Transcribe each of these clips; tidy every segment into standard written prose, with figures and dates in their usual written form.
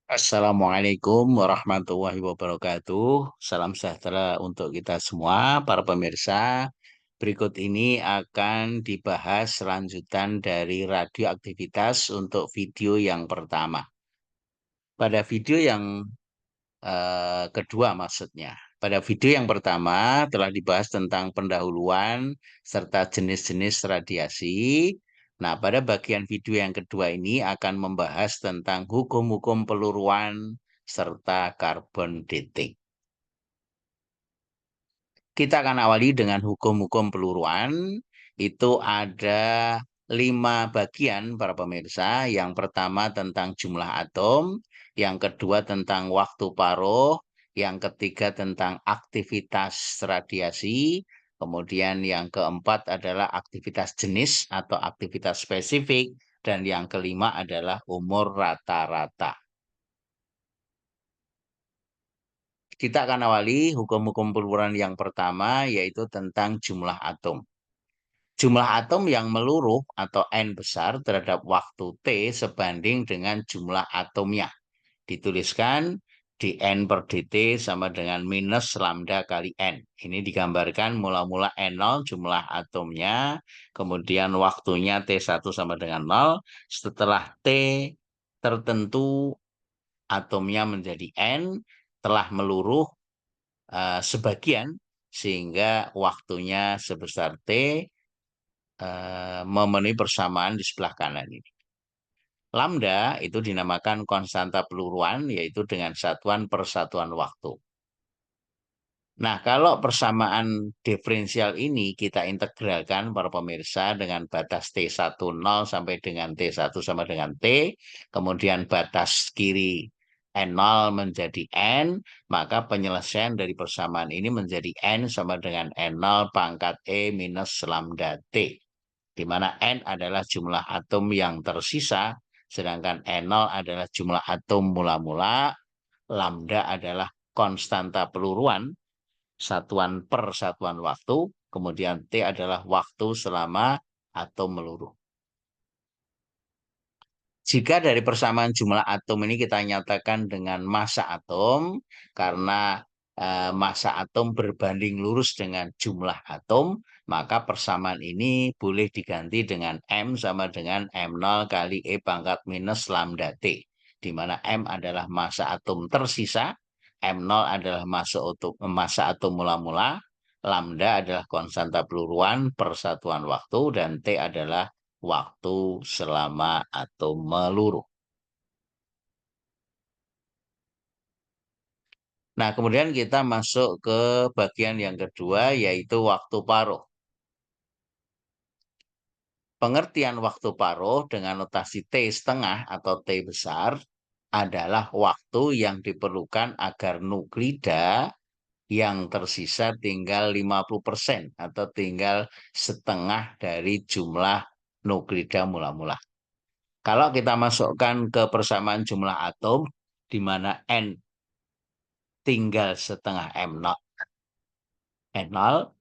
Assalamualaikum warahmatullahi wabarakatuh. Salam sejahtera untuk kita semua, para pemirsa. Berikut ini akan dibahas lanjutan dari radioaktivitas untuk video yang pertama. Pada video yang kedua maksudnya. Pada video yang pertama telah dibahas tentang pendahuluan serta jenis-jenis radiasi. Nah, pada bagian video yang kedua ini akan membahas tentang hukum-hukum peluruan serta carbon dating. Kita akan awali dengan hukum-hukum peluruan. Itu ada 5 bagian para pemirsa. Yang pertama tentang jumlah atom, yang kedua tentang waktu paruh, yang ketiga tentang aktivitas radiasi, kemudian yang keempat adalah aktivitas jenis atau aktivitas spesifik, dan yang kelima adalah umur rata-rata. Kita akan awali hukum-hukum peluruan yang pertama, yaitu tentang jumlah atom. Jumlah atom yang meluruh atau N besar terhadap waktu T sebanding dengan jumlah atomnya. Dituliskan di N per dt sama dengan minus lambda kali N. Ini digambarkan mula-mula N0 jumlah atomnya, kemudian waktunya T1 sama dengan 0. Setelah T tertentu atomnya menjadi N, telah meluruh sebagian sehingga waktunya sebesar T memenuhi persamaan di sebelah kanan ini. Lambda itu dinamakan konstanta peluruan, yaitu dengan satuan persatuan waktu. Nah, kalau persamaan diferensial ini kita integralkan para pemirsa dengan batas T1 0 sampai dengan T1 sama dengan T, kemudian batas kiri N0 menjadi N, maka penyelesaian dari persamaan ini menjadi N sama dengan N0 pangkat E minus lambda T, di mana N adalah jumlah atom yang tersisa, sedangkan N0 adalah jumlah atom mula-mula, lambda adalah konstanta peluruan, satuan per satuan waktu, kemudian T adalah waktu selama atom meluruh. Jika dari persamaan jumlah atom ini kita nyatakan dengan massa atom, karena massa atom berbanding lurus dengan jumlah atom, maka persamaan ini boleh diganti dengan M sama dengan M0 kali E pangkat minus lambda T, di mana M adalah massa atom tersisa, M0 adalah massa atom mula-mula, lambda adalah konstanta peluruan per satuan waktu, dan T adalah waktu selama atom meluruh. Nah, kemudian kita masuk ke bagian yang kedua, yaitu waktu paruh. Pengertian waktu paruh dengan notasi T setengah atau T besar adalah waktu yang diperlukan agar nuklida yang tersisa tinggal 50% atau tinggal setengah dari jumlah nuklida mula-mula. Kalau kita masukkan ke persamaan jumlah atom, di mana N tinggal setengah M0, N0,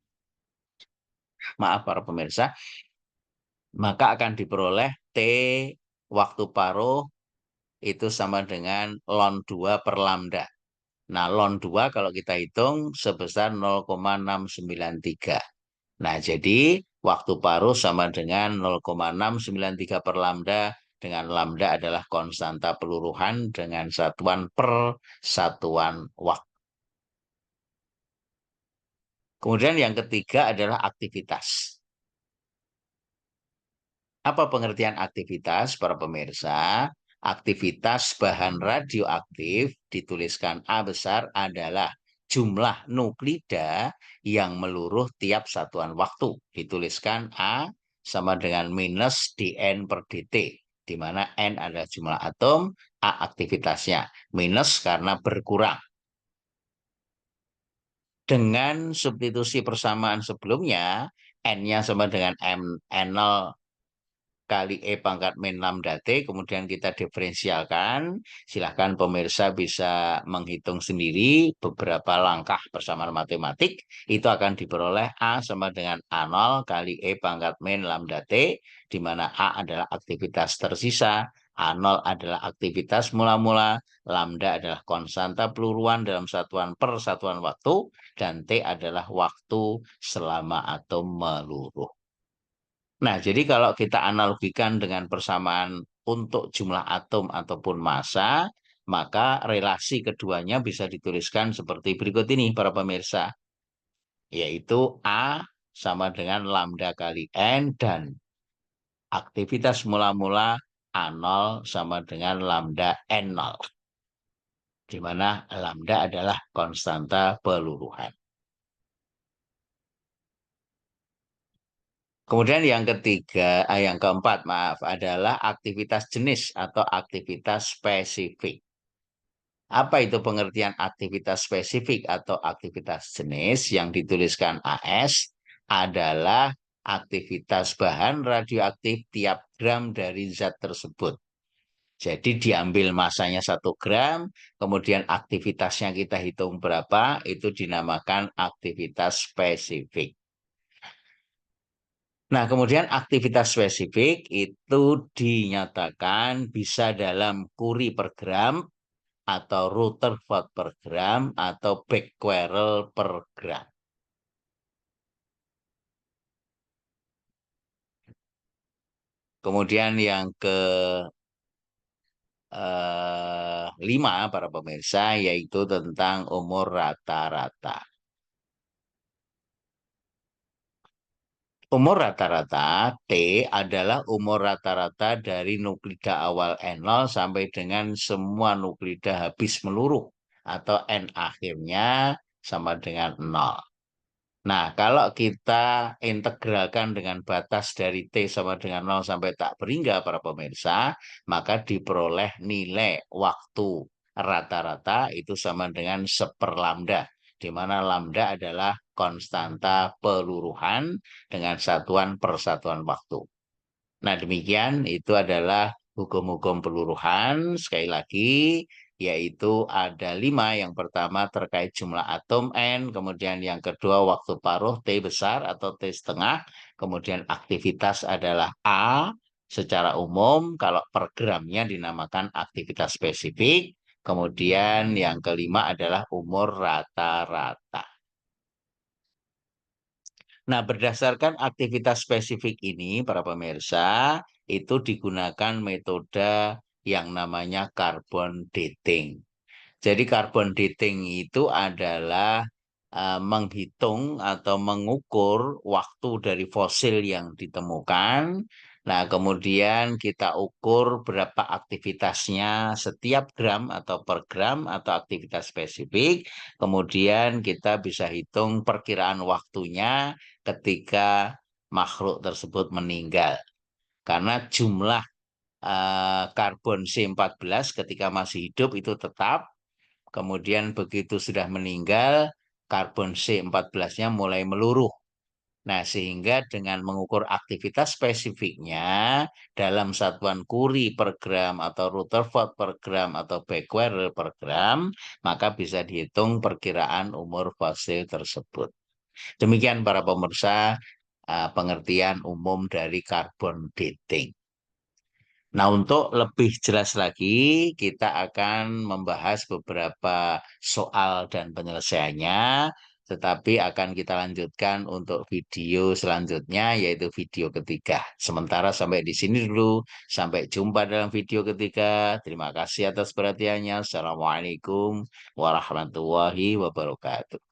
maaf para pemirsa, maka akan diperoleh T waktu paruh itu sama dengan ln 2 per lambda. Nah, ln 2 kalau kita hitung sebesar 0,693. Nah, jadi waktu paruh sama dengan 0,693 per lambda, dengan lambda adalah konstanta peluruhan dengan satuan per satuan waktu. Kemudian yang ketiga adalah aktivitas. Apa pengertian aktivitas para pemirsa? Aktivitas bahan radioaktif dituliskan A besar adalah jumlah nuklida yang meluruh tiap satuan waktu. Dituliskan A sama dengan minus dN per dt, di mana N adalah jumlah atom, A aktivitasnya. Minus karena berkurang. Dengan substitusi persamaan sebelumnya, N-nya sama dengan N0 kali E pangkat min lambda T, kemudian kita diferensialkan. Silahkan pemirsa bisa menghitung sendiri beberapa langkah persamaan matematik. Itu akan diperoleh A sama dengan A0 kali E pangkat min lambda T, di mana A adalah aktivitas tersisa, A0 adalah aktivitas mula-mula, lambda adalah konstanta peluruan dalam satuan persatuan waktu, dan T adalah waktu selama atom meluruh. Nah, jadi kalau kita analogikan dengan persamaan untuk jumlah atom ataupun massa, maka relasi keduanya bisa dituliskan seperti berikut ini, para pemirsa, yaitu A sama dengan lambda kali N dan aktivitas mula-mula A0 sama dengan lambda N0, di mana lambda adalah konstanta peluruhan. Kemudian yang yang keempat, maaf, adalah aktivitas jenis atau aktivitas spesifik. Apa itu pengertian aktivitas spesifik atau aktivitas jenis? Yang dituliskan AS adalah aktivitas bahan radioaktif tiap gram dari zat tersebut. Jadi diambil masanya 1 gram, kemudian aktivitasnya kita hitung berapa, itu dinamakan aktivitas spesifik. Nah, kemudian aktivitas spesifik itu dinyatakan bisa dalam Curie per gram, atau Rutherford per gram, atau Becquerel per gram. Kemudian yang ke 5, para pemirsa, yaitu tentang umur rata-rata. Umur rata-rata T adalah umur rata-rata dari nuklida awal N0 sampai dengan semua nuklida habis meluruh atau N akhirnya sama dengan 0. Nah, kalau kita integralkan dengan batas dari T sama dengan 0 sampai tak berhingga, para pemirsa, maka diperoleh nilai waktu rata-rata itu sama dengan 1/lambda, di mana lambda adalah konstanta peluruhan dengan satuan persatuan waktu. Nah, demikian itu adalah hukum-hukum peluruhan. Sekali lagi, yaitu ada 5. Yang pertama terkait jumlah atom N, kemudian yang kedua waktu paruh T besar atau T setengah, kemudian aktivitas adalah A secara umum, kalau per gramnya dinamakan aktivitas spesifik, kemudian yang kelima adalah umur rata-rata. Nah, berdasarkan aktivitas spesifik ini, para pemirsa, itu digunakan metode yang namanya carbon dating. Jadi carbon dating itu adalah menghitung atau mengukur waktu dari fosil yang ditemukan. Nah, kemudian kita ukur berapa aktivitasnya setiap gram atau per gram atau aktivitas spesifik. Kemudian kita bisa hitung perkiraan waktunya ketika makhluk tersebut meninggal. Karena jumlah karbon C14 ketika masih hidup itu tetap. Kemudian begitu sudah meninggal, karbon C14-nya mulai meluruh. Nah, sehingga dengan mengukur aktivitas spesifiknya dalam satuan Curie per gram atau Rutherford per gram atau Becquerel per gram, maka bisa dihitung perkiraan umur fosil tersebut. Demikian para pemirsa, pengertian umum dari carbon dating. Nah, untuk lebih jelas lagi, kita akan membahas beberapa soal dan penyelesaiannya, tetapi akan kita lanjutkan untuk video selanjutnya, yaitu video ketiga. Sementara sampai di sini dulu. Sampai jumpa dalam video ketiga. Terima kasih atas perhatiannya. Assalamualaikum warahmatullahi wabarakatuh.